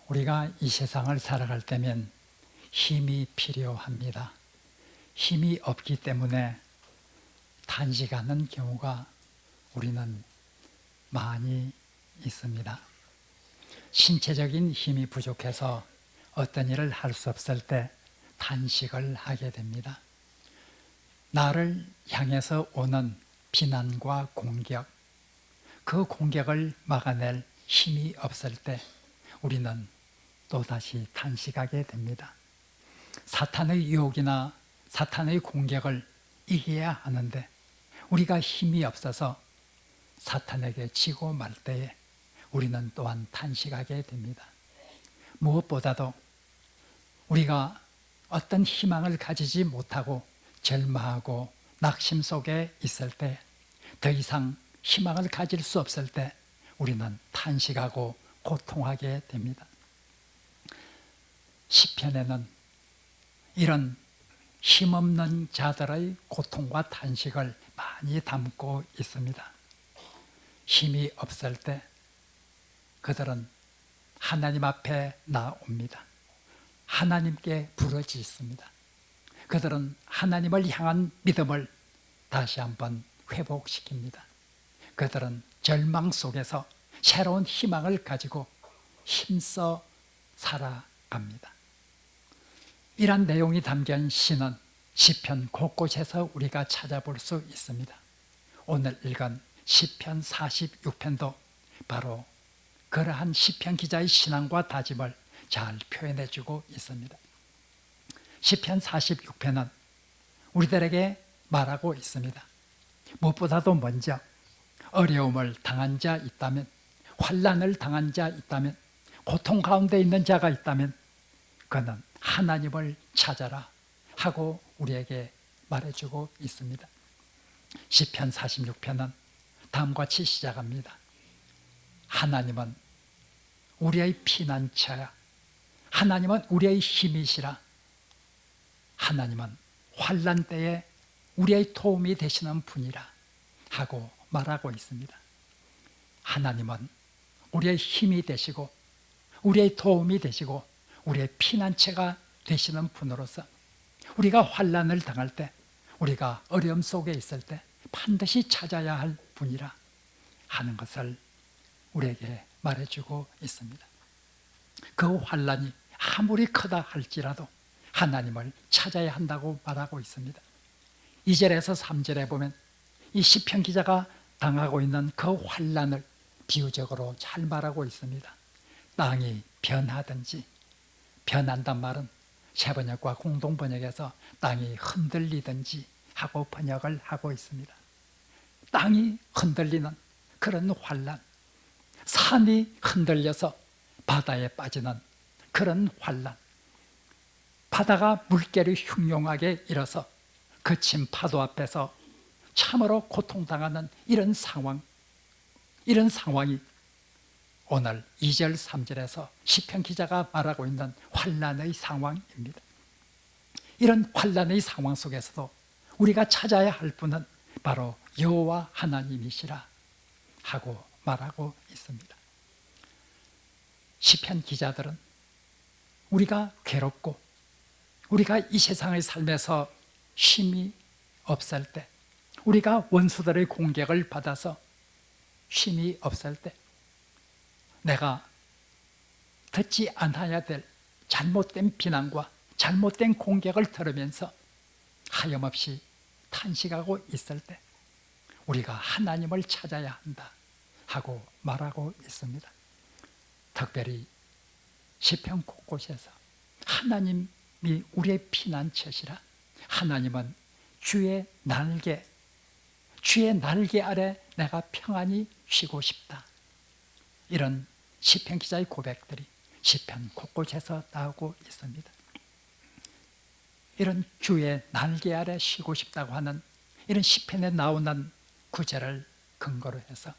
우리가 이 세상을 살아갈 때면 힘이 필요합니다. 힘이 없기 때문에 단식하는 경우가 우리는 많이 있습니다. 신체적인 힘이 부족해서 어떤 일을 할 수 없을 때 단식을 하게 됩니다. 나를 향해서 오는 비난과 공격, 그 공격을 막아낼 힘이 없을 때 우리는 또다시 단식하게 됩니다. 사탄의 유혹이나 사탄의 공격을 이겨야 하는데 우리가 힘이 없어서 사탄에게 지고 말 때에 우리는 또한 단식하게 됩니다. 무엇보다도 우리가 어떤 희망을 가지지 못하고 절망하고 낙심 속에 있을 때, 더 이상 희망을 가질 수 없을 때 우리는 탄식하고 고통하게 됩니다. 시편에는 이런 힘없는 자들의 고통과 탄식을 많이 담고 있습니다. 힘이 없을 때 그들은 하나님 앞에 나옵니다. 하나님께 부르짖습니다. 그들은 하나님을 향한 믿음을 다시 한번 회복시킵니다. 그들은 절망 속에서 새로운 희망을 가지고 힘써 살아갑니다. 이런 내용이 담긴 시는 시편 곳곳에서 우리가 찾아볼 수 있습니다. 오늘 읽은 시편 46편도 바로 그러한 시편 기자의 신앙과 다짐을 잘 표현해주고 있습니다. 시편 46편은 우리들에게 말하고 있습니다. 무엇보다도 먼저 어려움을 당한 자 있다면, 환난을 당한 자 있다면, 고통 가운데 있는 자가 있다면 그는 하나님을 찾아라 하고 우리에게 말해주고 있습니다. 시편 46편은 다음과 같이 시작합니다. 하나님은 우리의 피난처야. 하나님은 우리의 힘이시라. 하나님은 환난 때에 우리의 도움이 되시는 분이라 하고 말하고 있습니다. 하나님은 우리의 힘이 되시고 우리의 도움이 되시고 우리의 피난처가 되시는 분으로서 우리가 환난을 당할 때, 우리가 어려움 속에 있을 때 반드시 찾아야 할 분이라 하는 것을 우리에게 말해주고 있습니다. 그 환난이 아무리 크다 할지라도 하나님을 찾아야 한다고 말하고 있습니다. 2절에서 3절에 보면 이 시편 기자가 당하고 있는 그 환난을 비유적으로 잘 말하고 있습니다. 땅이 변하든지, 변한단 말은 세번역과 공동번역에서 땅이 흔들리든지 하고 번역을 하고 있습니다. 땅이 흔들리는 그런 환난, 산이 흔들려서 바다에 빠지는 그런 환난, 바다가 물결이 흉용하게 일어서 거친 파도 앞에서 참으로 고통당하는 이런 상황이 오늘 2절 3절에서 시편 기자가 말하고 있는 환난의 상황입니다. 이런 환난의 상황 속에서도 우리가 찾아야 할 분은 바로 여호와 하나님이시라 하고 말하고 있습니다. 시편 기자들은 우리가 괴롭고 우리가 이 세상의 삶에서 쉼이 없을 때, 우리가 원수들의 공격을 받아서 쉼이 없을 때, 내가 듣지 않아야 될 잘못된 비난과 잘못된 공격을 들으면서 하염없이 탄식하고 있을 때 우리가 하나님을 찾아야 한다 하고 말하고 있습니다. 특별히 시편 곳곳에서 하나님이 우리의 피난처시라, 하나님은 주의 날개 아래 내가 평안히 쉬고 싶다, 이런 시편 기자의 고백들이 시편 곳곳에서 나오고 있습니다. 이런 주의 날개 아래 쉬고 싶다고 하는 이런 시편에 나오는 구절을 근거로 해서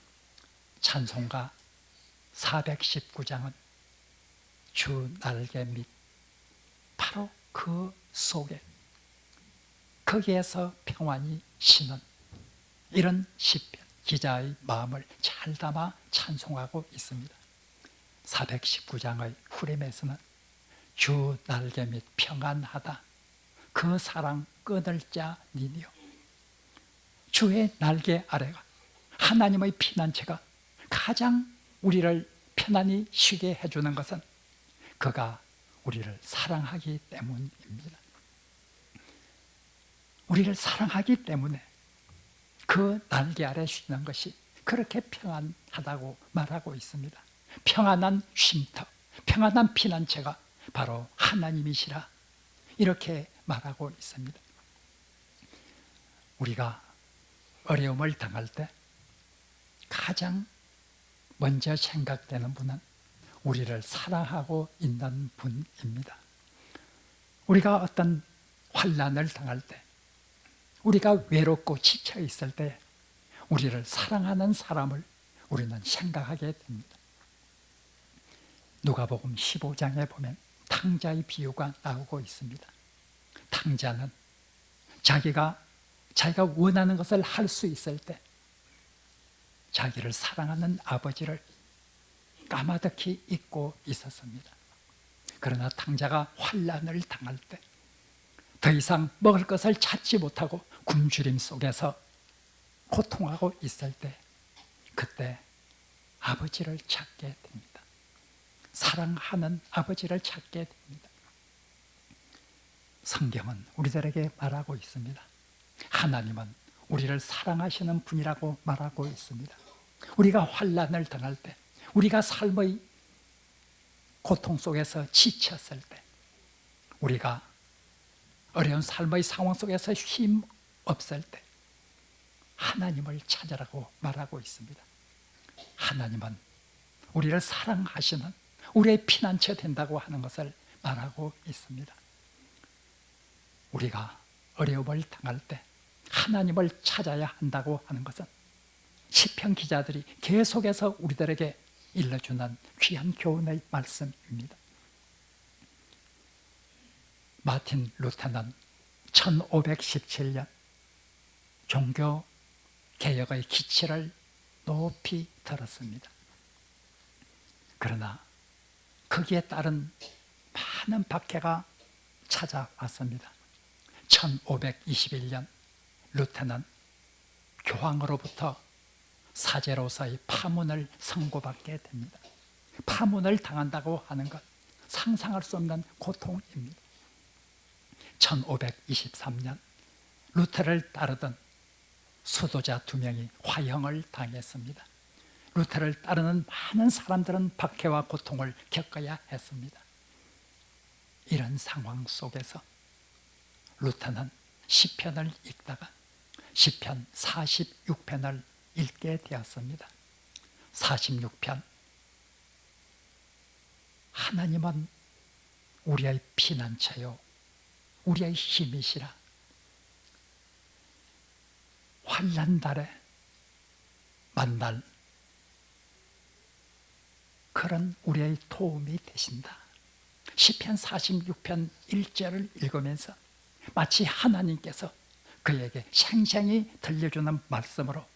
찬송가 419장은 주 날개 밑, 바로 그 속에, 거기에서 평안히 쉬는 이런 시편 기자의 마음을 잘 담아 찬송하고 있습니다. 419장의 후렴에서는 주 날개 및 평안하다 그 사랑 끊을 자 니니요. 주의 날개 아래가 하나님의 피난처가 가장 우리를 편안히 쉬게 해주는 것은 그가 우리를 사랑하기 때문입니다. 우리를 사랑하기 때문에 그 날개 아래 쉬는 것이 그렇게 평안하다고 말하고 있습니다. 평안한 쉼터, 평안한 피난처가 바로 하나님이시라 이렇게 말하고 있습니다. 우리가 어려움을 당할 때 가장 먼저 생각되는 분은 우리를 사랑하고 있는 분입니다. 우리가 어떤 환난을 당할 때, 우리가 외롭고 지쳐 있을 때 우리를 사랑하는 사람을 우리는 생각하게 됩니다. 누가복음 15장에 보면 탕자의 비유가 나오고 있습니다. 탕자는 자기가 원하는 것을 할 수 있을 때 자기를 사랑하는 아버지를 까마득히 잊고 있었습니다. 그러나 탕자가 환난을 당할 때 더 이상 먹을 것을 찾지 못하고 굶주림 속에서 고통하고 있을 때 그때 아버지를 찾게 됩니다. 사랑하는 아버지를 찾게 됩니다. 성경은 우리들에게 말하고 있습니다. 하나님은 우리를 사랑하시는 분이라고 말하고 있습니다. 우리가 환난을 당할 때, 우리가 삶의 고통 속에서 지쳤을 때, 우리가 어려운 삶의 상황 속에서 힘 없을 때 하나님을 찾으라고 말하고 있습니다. 하나님은 우리를 사랑하시는 우리의 피난처 된다고 하는 것을 말하고 있습니다. 우리가 어려움을 당할 때 하나님을 찾아야 한다고 하는 것은 시편 기자들이 계속해서 우리들에게 일러주는 귀한 교훈의 말씀입니다. 마틴 루터는 1517년 종교 개혁의 기치를 높이 들었습니다. 그러나 거기에 따른 많은 박해가 찾아왔습니다. 1521년 루터는 교황으로부터 사제로서의 파문을 선고받게 됩니다. 파문을 당한다고 하는 것 상상할 수 없는 고통입니다. 1523년 루터를 따르던 수도자 2명이 화형을 당했습니다. 루터를 따르는 많은 사람들은 박해와 고통을 겪어야 했습니다. 이런 상황 속에서 루터는 시편을 읽다가 시편 46편을 읽게 되었습니다. 46편 하나님은 우리의 피난처요 우리의 힘이시라. 환난 달에 만날 그런 우리의 도움이 되신다. 시편 46편 1절을 읽으면서 마치 하나님께서 그에게 생생히 들려주는 말씀으로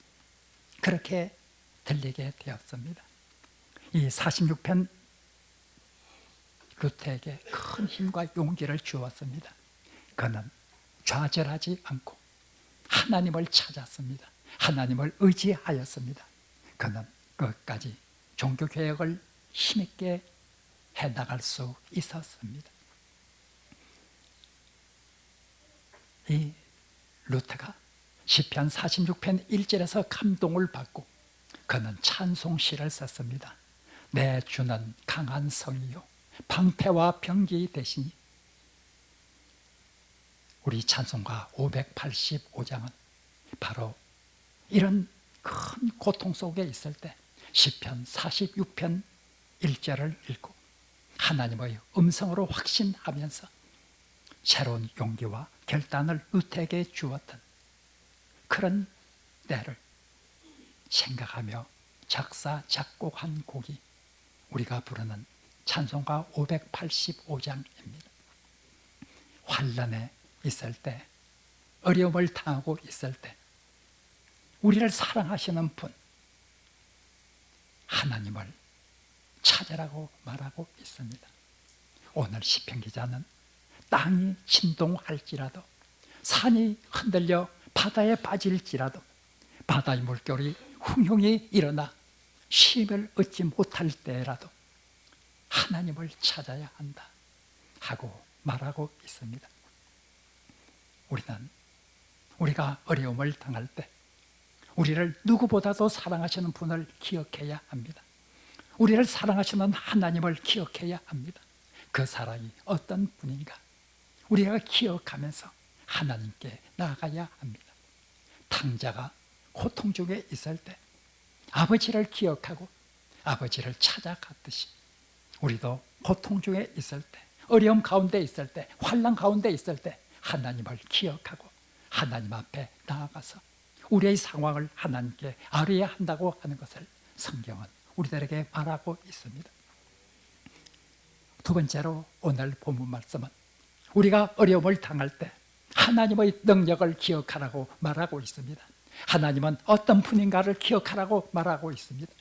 그렇게 들리게 되었습니다. 이 46편 루터에게 큰 힘과 용기를 주었습니다. 그는 좌절하지 않고 하나님을 찾았습니다. 하나님을 의지하였습니다. 그는 끝까지 종교개혁을 힘있게 해나갈 수 있었습니다. 이 루터가 시편 46편 1절에서 감동을 받고 그는 찬송시를 썼습니다. 내 주는 강한 성이요 방패와 병기 되시니. 우리 찬송가 585장은 바로 이런 큰 고통 속에 있을 때 시편 46편 1절을 읽고 하나님의 음성으로 확신하면서 새로운 용기와 결단을 루터에게 주었던 그런 때를 생각하며 작사 작곡한 곡이 우리가 부르는 찬송가 585장입니다. 환난에 있을 때, 어려움을 당하고 있을 때 우리를 사랑하시는 분 하나님을 찾으라고 말하고 있습니다. 오늘 시편 기자는 땅이 진동할지라도, 산이 흔들려 바다에 빠질지라도, 바다의 물결이 흉흉이 일어나 쉼을 얻지 못할 때라도 하나님을 찾아야 한다 하고 말하고 있습니다. 우리는 우리가 어려움을 당할 때 우리를 누구보다도 사랑하시는 분을 기억해야 합니다. 우리를 사랑하시는 하나님을 기억해야 합니다. 그 사랑이 어떤 분인가 우리가 기억하면서 하나님께 나아가야 합니다. 탕자가 고통 중에 있을 때 아버지를 기억하고 아버지를 찾아갔듯이 우리도 고통 중에 있을 때, 어려움 가운데 있을 때, 환난 가운데 있을 때 하나님을 기억하고 하나님 앞에 나아가서 우리의 상황을 하나님께 아뢰야 한다고 하는 것을 성경은 우리들에게 말하고 있습니다. 두 번째로 오늘 본문 말씀은 우리가 어려움을 당할 때 하나님의 능력을 기억하라고 말하고 있습니다. 하나님은 어떤 분인가를 기억하라고 말하고 있습니다.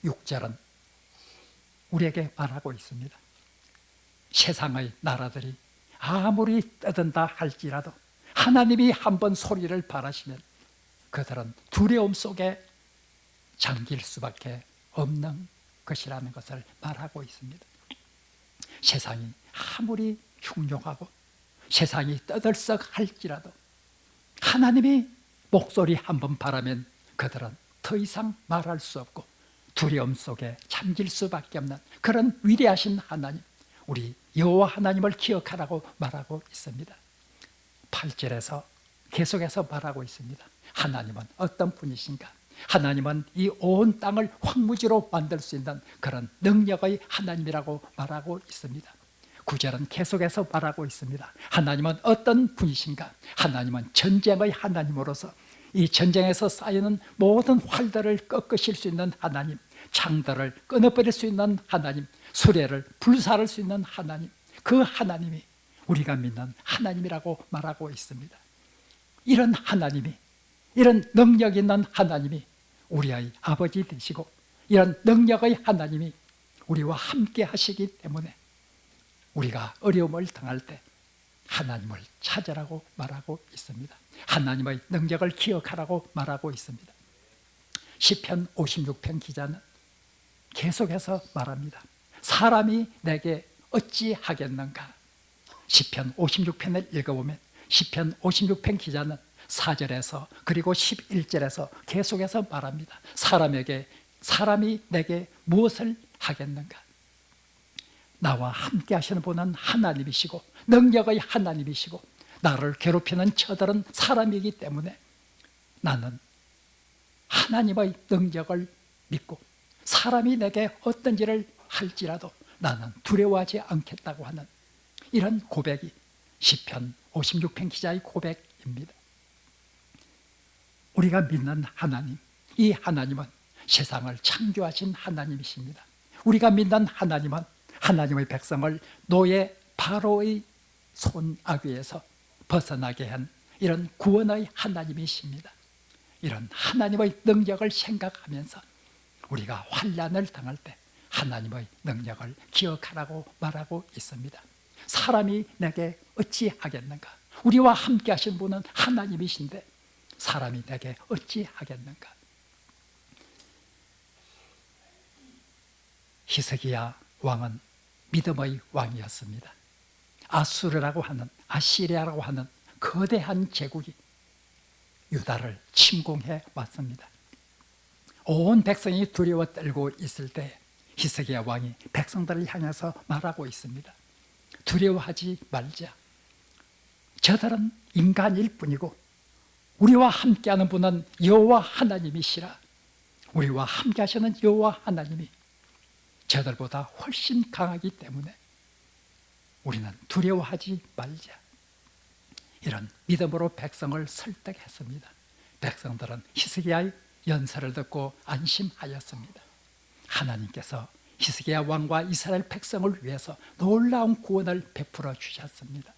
6절은 우리에게 말하고 있습니다. 세상의 나라들이 아무리 떠든다 할지라도 하나님이 한번 소리를 발하시면 그들은 두려움 속에 잠길 수밖에 없는 것이라는 것을 말하고 있습니다. 세상이 아무리 흉흉하고 세상이 떠들썩할지라도 하나님이 목소리 한번 바라면 그들은 더 이상 말할 수 없고 두려움 속에 잠길 수밖에 없는 그런 위대하신 하나님, 우리 여호와 하나님을 기억하라고 말하고 있습니다. 8절에서 계속해서 말하고 있습니다. 하나님은 어떤 분이신가? 하나님은 이 온 땅을 황무지로 만들 수 있는 그런 능력의 하나님이라고 말하고 있습니다. 9절은 계속해서 말하고 있습니다. 하나님은 어떤 분이신가? 하나님은 전쟁의 하나님으로서 이 전쟁에서 쌓이는 모든 활들을 꺾으실 수 있는 하나님, 창들을 끊어버릴 수 있는 하나님, 수레를 불사를 수 있는 하나님, 그 하나님이 우리가 믿는 하나님이라고 말하고 있습니다. 이런 하나님이, 이런 능력 있는 하나님이 우리의 아버지 되시고 이런 능력의 하나님이 우리와 함께 하시기 때문에 우리가 어려움을 당할 때 하나님을 찾으라고 말하고 있습니다. 하나님의 능력을 기억하라고 말하고 있습니다. 시편 56편 기자는 계속해서 말합니다. 사람이 내게 어찌 하겠는가? 시편 56편을 읽어보면 시편 56편 기자는 4절에서 그리고 11절에서 계속해서 말합니다. 사람이 내게 무엇을 하겠는가? 나와 함께 하시는 분은 하나님이시고 능력의 하나님이시고 나를 괴롭히는 저들은 사람이기 때문에 나는 하나님의 능력을 믿고 사람이 내게 어떤 일을 할지라도 나는 두려워하지 않겠다고 하는 이런 고백이 시편 56편 기자의 고백입니다. 우리가 믿는 하나님, 이 하나님은 세상을 창조하신 하나님이십니다. 우리가 믿는 하나님은 하나님의 백성을 노예 바로의 손아귀에서 벗어나게 한 이런 구원의 하나님이십니다. 이런 하나님의 능력을 생각하면서 우리가 환난을 당할 때 하나님의 능력을 기억하라고 말하고 있습니다. 사람이 내게 어찌 하겠는가? 우리와 함께 하신 분은 하나님이신데 사람이 내게 어찌 하겠는가? 히스기야 왕은 믿음의 왕이었습니다. 아시리아라고 하는 거대한 제국이 유다를 침공해 왔습니다. 온 백성이 두려워 떨고 있을 때 히스기야 왕이 백성들을 향해서 말하고 있습니다. 두려워하지 말자. 저들은 인간일 뿐이고 우리와 함께하는 분은 여호와 하나님이시라. 우리와 함께 하시는 여호와 하나님이 저들보다 훨씬 강하기 때문에 우리는 두려워하지 말자. 이런 믿음으로 백성을 설득했습니다. 백성들은 히스기야의 연설을 듣고 안심하였습니다. 하나님께서 히스기야 왕과 이스라엘 백성을 위해서 놀라운 구원을 베풀어 주셨습니다.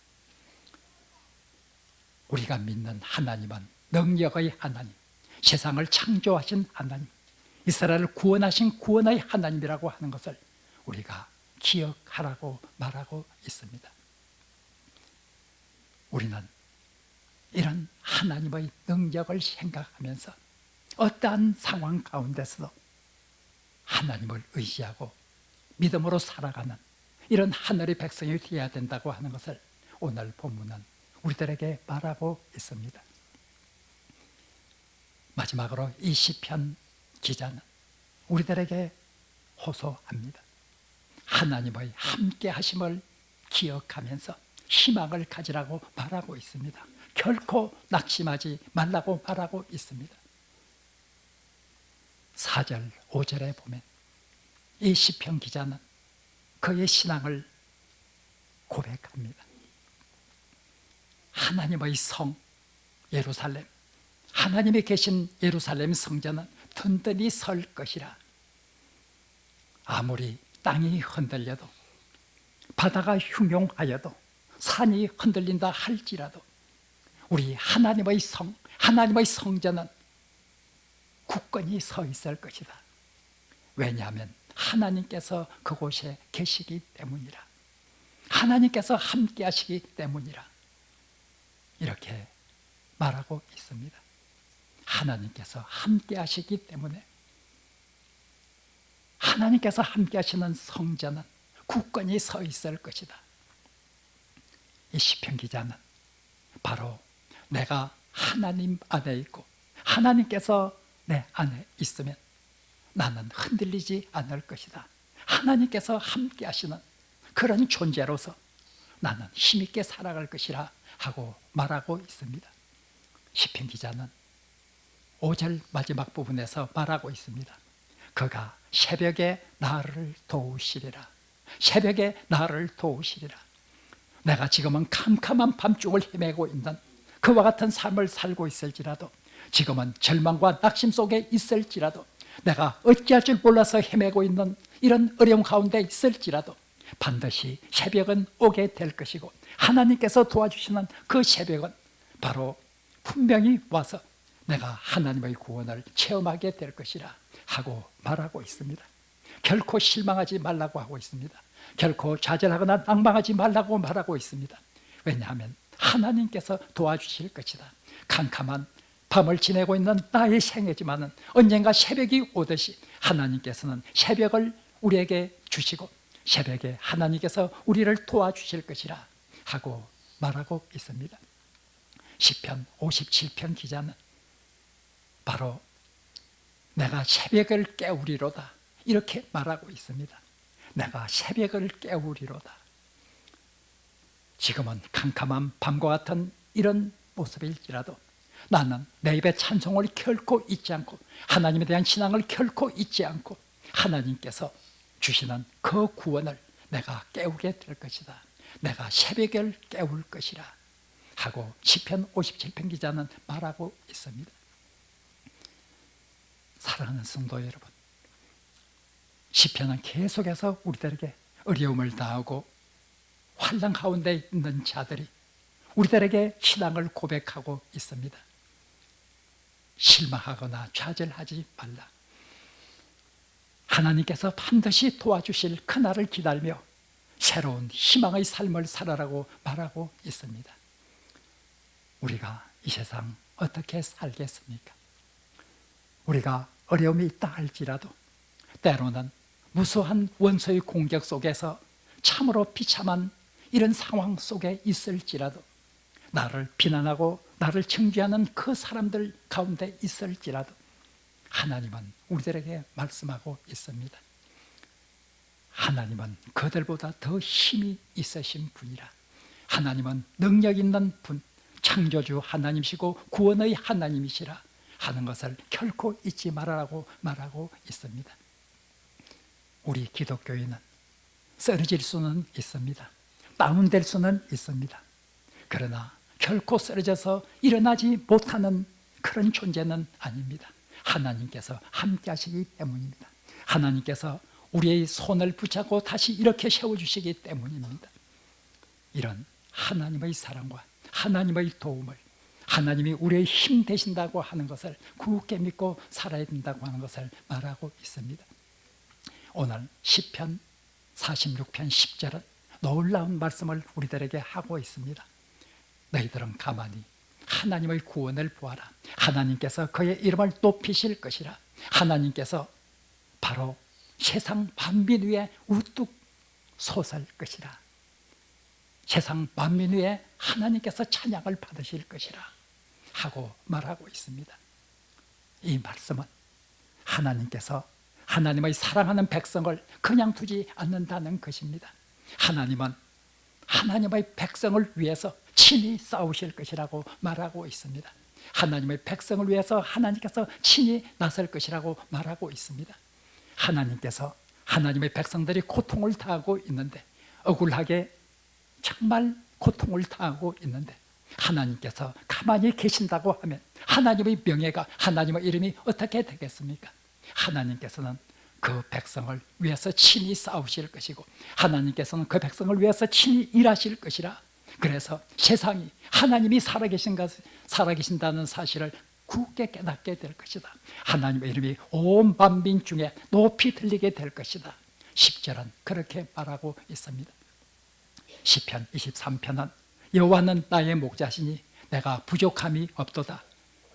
우리가 믿는 하나님은 능력의 하나님, 세상을 창조하신 하나님, 이스라엘을 구원하신 구원의 하나님이라고 하는 것을 우리가 기억하라고 말하고 있습니다. 우리는 이런 하나님의 능력을 생각하면서 어떠한 상황 가운데서도 하나님을 의지하고 믿음으로 살아가는 이런 하늘의 백성이 되어야 된다고 하는 것을 오늘 본문은 우리들에게 말하고 있습니다. 마지막으로 이 시편 기자는 우리들에게 호소합니다. 하나님의 함께 하심을 기억하면서 희망을 가지라고 말하고 있습니다. 결코 낙심하지 말라고 말하고 있습니다. 4절, 5절에 보면 이 시편 기자는 그의 신앙을 고백합니다. 하나님의 성 예루살렘, 하나님이 계신 예루살렘 성전은 든든히 설 것이라. 아무리 땅이 흔들려도 바다가 흉용하여도 산이 흔들린다 할지라도 우리 하나님의 성, 하나님의 성전은 굳건히 서 있을 것이다. 왜냐하면 하나님께서 그곳에 계시기 때문이라. 하나님께서 함께 하시기 때문이라. 이렇게 말하고 있습니다. 하나님께서 함께 하시기 때문에 하나님께서 함께 하시는 성전은 굳건히 서 있을 것이다. 이 시편 기자는 바로 내가 하나님 안에 있고 하나님께서 내 안에 있으면 나는 흔들리지 않을 것이다. 하나님께서 함께 하시는 그런 존재로서 나는 힘있게 살아갈 것이라 하고 말하고 있습니다. 시편 기자는 5절 마지막 부분에서 말하고 있습니다. 그가 새벽에 나를 도우시리라. 새벽에 나를 도우시리라. 내가 지금은 캄캄한 밤중을 헤매고 있는 그와 같은 삶을 살고 있을지라도, 지금은 절망과 낙심 속에 있을지라도, 내가 어찌할 줄 몰라서 헤매고 있는 이런 어려움 가운데 있을지라도 반드시 새벽은 오게 될 것이고, 하나님께서 도와주시는 그 새벽은 바로 분명히 와서 내가 하나님의 구원을 체험하게 될 것이라 하고 말하고 있습니다. 결코 실망하지 말라고 하고 있습니다. 결코 좌절하거나 낭망하지 말라고 말하고 있습니다. 왜냐하면 하나님께서 도와주실 것이다. 캄캄한 밤을 지내고 있는 나의 생애지만은 언젠가 새벽이 오듯이 하나님께서는 새벽을 우리에게 주시고 새벽에 하나님께서 우리를 도와주실 것이라 하고 말하고 있습니다. 시편 57편 기자는 바로 내가 새벽을 깨우리로다 이렇게 말하고 있습니다. 내가 새벽을 깨우리로다. 지금은 캄캄한 밤과 같은 이런 모습일지라도 나는 내 입의 찬송을 결코 잊지 않고 하나님에 대한 신앙을 결코 잊지 않고 하나님께서 주시는 그 구원을 내가 깨우게 될 것이다. 내가 새벽을 깨울 것이라 하고 시편 57편 기자는 말하고 있습니다. 사랑하는 성도 여러분, 시편은 계속해서 우리들에게 어려움을 당하고 환난 가운데 있는 자들이 우리들에게 신앙을 고백하고 있습니다. 실망하거나 좌절하지 말라. 하나님께서 반드시 도와주실 그날을 기다리며 새로운 희망의 삶을 살아라고 말하고 있습니다. 우리가 이 세상 어떻게 살겠습니까? 우리가 어려움이 있다 할지라도 때로는 무수한 원수의 공격 속에서 참으로 비참한 이런 상황 속에 있을지라도 나를 비난하고 나를 정죄하는 그 사람들 가운데 있을지라도 하나님은 우리들에게 말씀하고 있습니다. 하나님은 그들보다 더 힘이 있으신 분이라. 하나님은 능력 있는 분, 창조주 하나님이시고 구원의 하나님이시라 하는 것을 결코 잊지 말아라고 말하고 있습니다. 우리 기독교인은 쓰러질 수는 있습니다. 다운될 수는 있습니다. 그러나 결코 쓰러져서 일어나지 못하는 그런 존재는 아닙니다. 하나님께서 함께 하시기 때문입니다. 하나님께서 우리의 손을 붙잡고 다시 이렇게 세워주시기 때문입니다. 이런 하나님의 사랑과 하나님의 도움을, 하나님이 우리의 힘 되신다고 하는 것을 굳게 믿고 살아야 된다고 하는 것을 말하고 있습니다. 오늘 시편 46편 10절은 놀라운 말씀을 우리들에게 하고 있습니다. 너희들은 가만히 하나님의 구원을 보아라. 하나님께서 그의 이름을 높이실 것이라. 하나님께서 바로 세상 만민 위에 우뚝 솟을 것이라. 세상 만민 위에 하나님께서 찬양을 받으실 것이라 하고 말하고 있습니다. 이 말씀은 하나님께서 하나님의 사랑하는 백성을 그냥 두지 않는다는 것입니다. 하나님은 하나님의 백성을 위해서 친히 싸우실 것이라고 말하고 있습니다. 하나님의 백성을 위해서 하나님께서 친히 나설 것이라고 말하고 있습니다. 하나님께서 하나님의 백성들이 고통을 당하고 있는데, 억울하게 정말 고통을 당하고 있는데 하나님께서 가만히 계신다고 하면 하나님의 명예가, 하나님의 이름이 어떻게 되겠습니까? 하나님께서는 그 백성을 위해서 친히 싸우실 것이고, 하나님께서는 그 백성을 위해서 친히 일하실 것이라. 그래서 세상이 하나님이 살아계신다는 사실을 굳게 깨닫게 될 것이다. 하나님의 이름이 온 만민 중에 높이 들리게 될 것이다. 10절은 그렇게 말하고 있습니다. 시편 23편은 여호와는 나의 목자시니 내가 부족함이 없도다.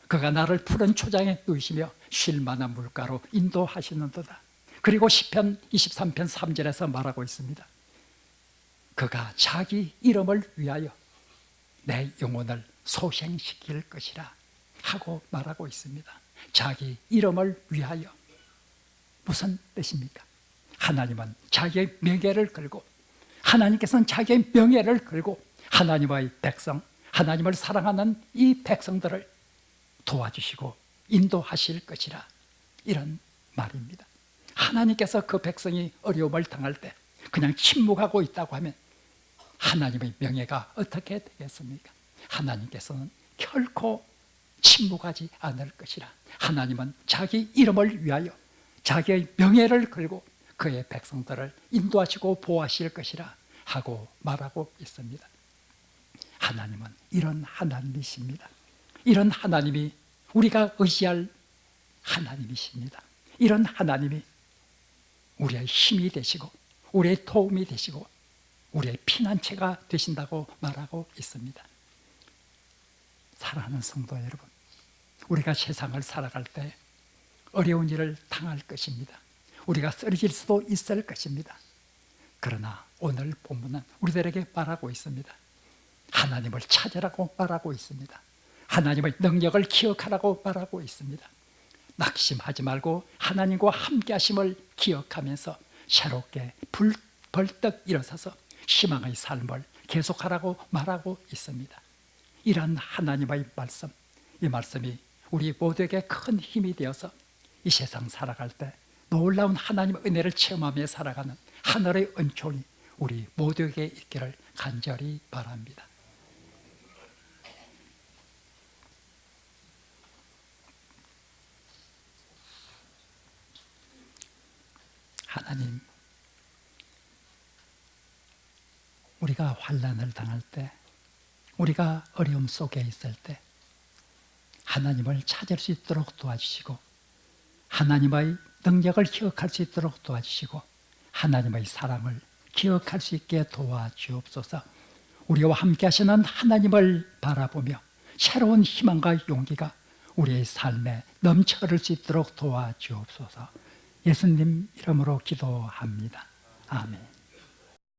그가 나를 푸른 초장에 누이시며 쉴 만한 물가로 인도하시는도다. 그리고 시편 23편 3절에서 말하고 있습니다. 그가 자기 이름을 위하여 내 영혼을 소생시킬 것이라 하고 말하고 있습니다. 자기 이름을 위하여. 무슨 뜻입니까? 하나님은 자기의 명예를 걸고, 하나님께서는 자기의 명예를 걸고 하나님의 백성, 하나님을 사랑하는 이 백성들을 도와주시고 인도하실 것이라, 이런 말입니다. 하나님께서 그 백성이 어려움을 당할 때 그냥 침묵하고 있다고 하면 하나님의 명예가 어떻게 되겠습니까? 하나님께서는 결코 침묵하지 않을 것이라. 하나님은 자기 이름을 위하여 자기의 명예를 걸고 그의 백성들을 인도하시고 보호하실 것이라 하고 말하고 있습니다. 하나님은 이런 하나님이십니다. 이런 하나님이 우리가 의지할 하나님이십니다. 이런 하나님이 우리의 힘이 되시고 우리의 도움이 되시고 우리의 피난처가 되신다고 말하고 있습니다. 사랑하는 성도 여러분, 우리가 세상을 살아갈 때 어려운 일을 당할 것입니다. 우리가 쓰러질 수도 있을 것입니다. 그러나 오늘 본문은 우리들에게 말하고 있습니다. 하나님을 찾으라고 말하고 있습니다. 하나님의 능력을 기억하라고 말하고 있습니다. 낙심하지 말고 하나님과 함께 하심을 기억하면서 새롭게 벌떡 일어서서 희망의 삶을 계속하라고 말하고 있습니다. 이런 하나님의 말씀, 이 말씀이 우리 모두에게 큰 힘이 되어서 이 세상 살아갈 때 놀라운 하나님의 은혜를 체험하며 살아가는 하늘의 은총이 우리 모두에게 있기를 간절히 바랍니다. 하나님, 우리가 환난을 당할 때, 우리가 어려움 속에 있을 때 하나님을 찾을 수 있도록 도와주시고, 하나님의 능력을 기억할 수 있도록 도와주시고, 하나님의 사랑을 기억할 수 있게 도와주옵소서. 우리와 함께 하시는 하나님을 바라보며 새로운 희망과 용기가 우리의 삶에 넘쳐 흐를 수 있도록 도와주옵소서. 예수님 이름으로 기도합니다. 아멘.